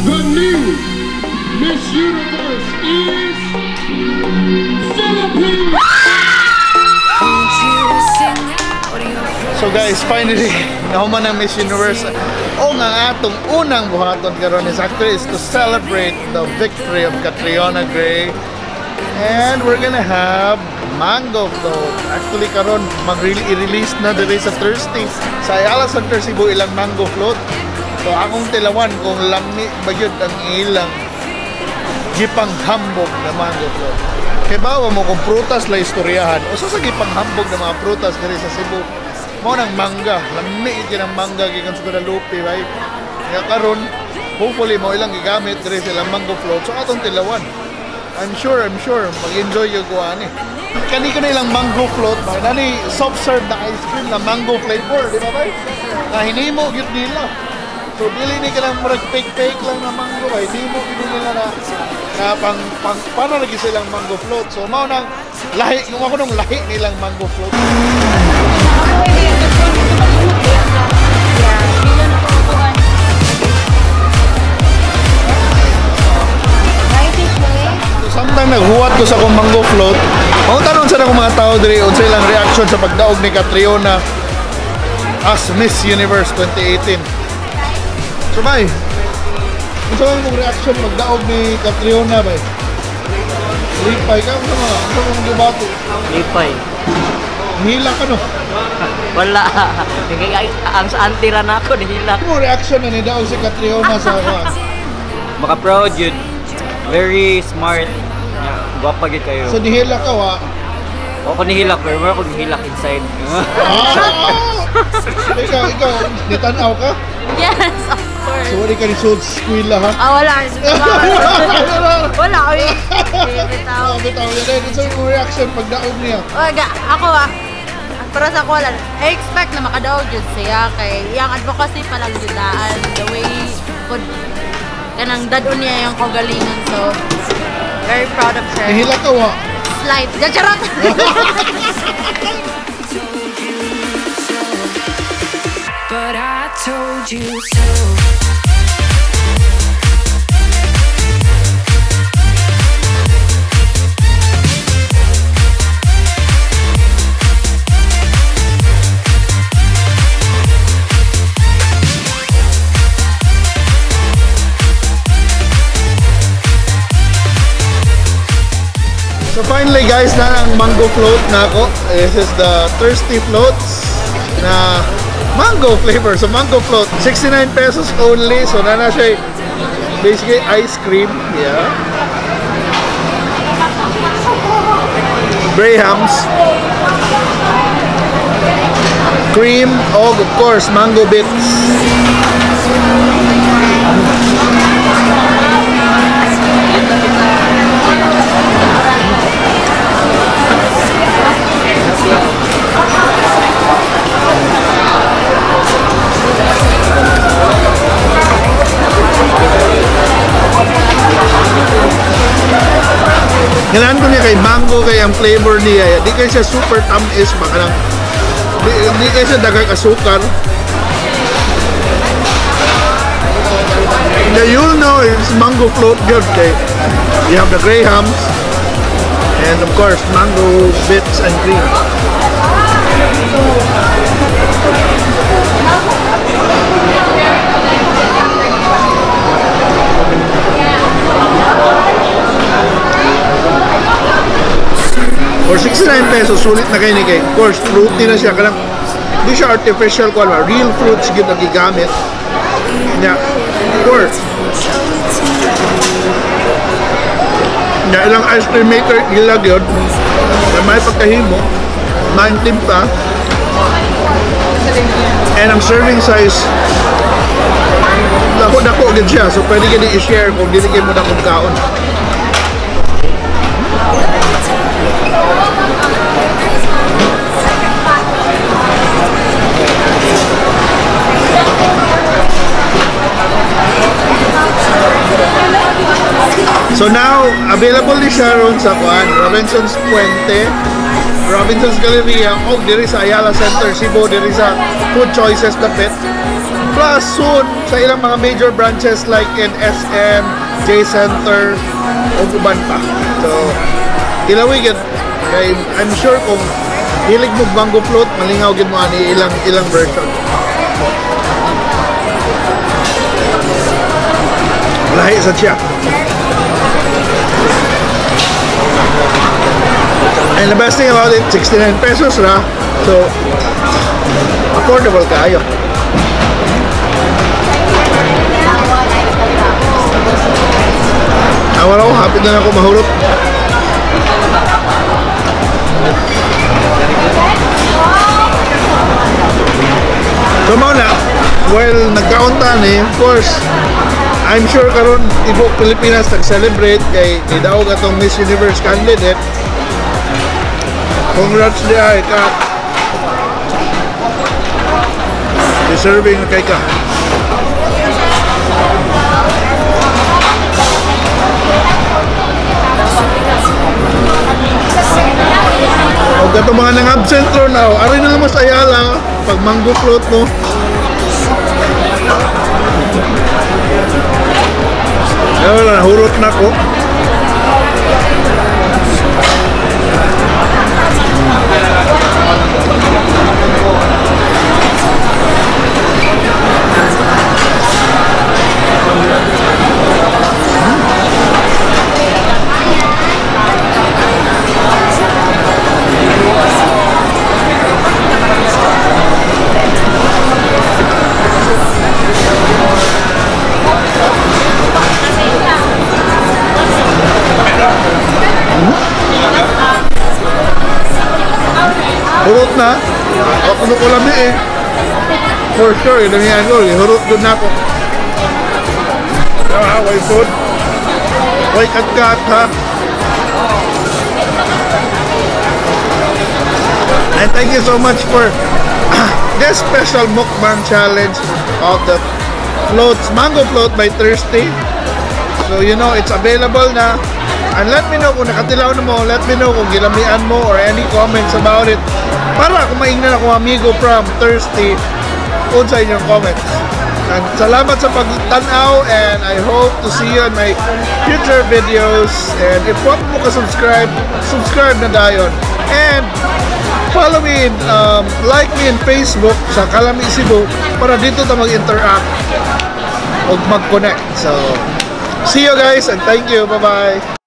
The new Miss Universe is Philippines! So guys, finally, nahuman ang Miss Universe. O nga atong unang buhaton karon is actually to celebrate the victory of Catriona Gray. And we're gonna have mango float. Actually karon mag-release na diri sa Thursday sa Ayala Center Cebu ilang mango float. So akong tilawan kung lami ba yun ang ilang gipang hambog na mango float. Kaya bawa mo kung prutas la istoryahan o sa gipang hambog na mga prutas diri sa Cebu mo ng mangga, lami iti ng mangga gikan sa Guadalupe, right? Kaya karon hopefully mo ilang gigamit diri sa ilang mango float. So atong tilawan. I'm sure mag-enjoy yung kuha ni. Kani ko na ilang mango float, ba? Nani soft serve na ice cream na mango flavor, di ba ba? Na hinimo gyud nila. So dili ni ka lang fake lang na mango, ba? Hinimo gyud nila na paano lagi silang mango float. So mao nang lahi, kung ako nung lahi nilang mango float. Samtang naghuwat ko sa akong mango float, ang tanong sa akong mga tao diri unsa ilang reaction sa pagdaog ni Catriona as Miss Universe 2018. So bay, unsa ang reaction pagdaog ni Catriona bay? Lipay ka unsa mong gibato? Lipay. Hila ka no? Wala. Ang sa antira na ako nihila. Ano reaction na ni daog si Catriona sa maka proud yun. Very smart. Gwapa gid kayo. So nihila ka wa? Ako nihilak, pero ako nihilak inside. Ikaw, nitanaw ka? Yes, of course. So wala ka ni Sold Squilla ha? Wala. Wala, oy. Bitaw. Bitaw yan. Ito yung reaction pag daog niya. Ako para sa ko lang, I expect na makadaog yun siya kay yung advocacy pa lang judaan. The way could kanang dadon niya yung kagalingan. So, very proud of her. Nihila ka wa? Slight. Charot! But I told you so. So finally guys, na ang mango float na ako. This is the thirsty floats na mango flavor. So mango float, 69 pesos only. So na siya basically ice cream. Yeah. Grahams. Cream. Oh, of course, mango bits. Kailangan ko niya kay mango kay ang flavor niya. Di kayo siya super tamis, baka lang di kayo siya dagang asukar. You'll know it's mango float good. Okay? You have the grahams and of course mango bits and cream. For 69 pesos, sulit na kayo ni kay. Of course, fruity na siya. Hindi siya artificial ko. Real fruits yun na gigamit. Yeah, of course. Yeah, ilang ice cream maker ilag yun. May pagkahimo. 19 pa. And ang serving size, dako-dako agad siya. So pwede ka i-share kung diligay mo na kung kaon. So now, available ni Sharon sa Robinsons Fuente, Robinsons Galleria, o diri sa Ayala Center Cebu, diri sa Food Choices Dapit. Plus soon sa ilang mga major branches like in SM, J Center, o uban pa. So, ilawig it. Kaya I'm sure kung hilig mo mango float, malingaw gid mo ani ilang version. Lahi sa siya. And the best thing about it, 69 pesos na. So, affordable kaayo. Awal ako, happy na ako mahurot. So na, while nagkaunta ni, of course, I'm sure karon ibok Pilipinas nag-celebrate kay idaog atong Miss Universe candidate. Congrats diay ka. Deserving kay ka. O gato mga nang absent ro now. Ari na lang mas Ayala pag mango float mo. Wala, hurot na ko. Hurot na. Ako ko lang eh. For sure, damihan ko. Hurot doon na ako. Way food. Way kat-kat ha. And thank you so much for this special mukbang challenge of the floats, mango float by Thirsty. So you know, it's available na. And let me know kung nakatilaw na mo, let me know kung gilamian mo or any comments about it. Para kung maingnan ako amigo from Thirsty, put sa inyong comments. And salamat sa pagtanaw and I hope to see you in my future videos. And if wag mo ka-subscribe, subscribe na dayon. And follow me, like me in Facebook sa Kalami Cebu para dito ta mag-interact o mag-connect. So, see you guys and thank you. Bye-bye.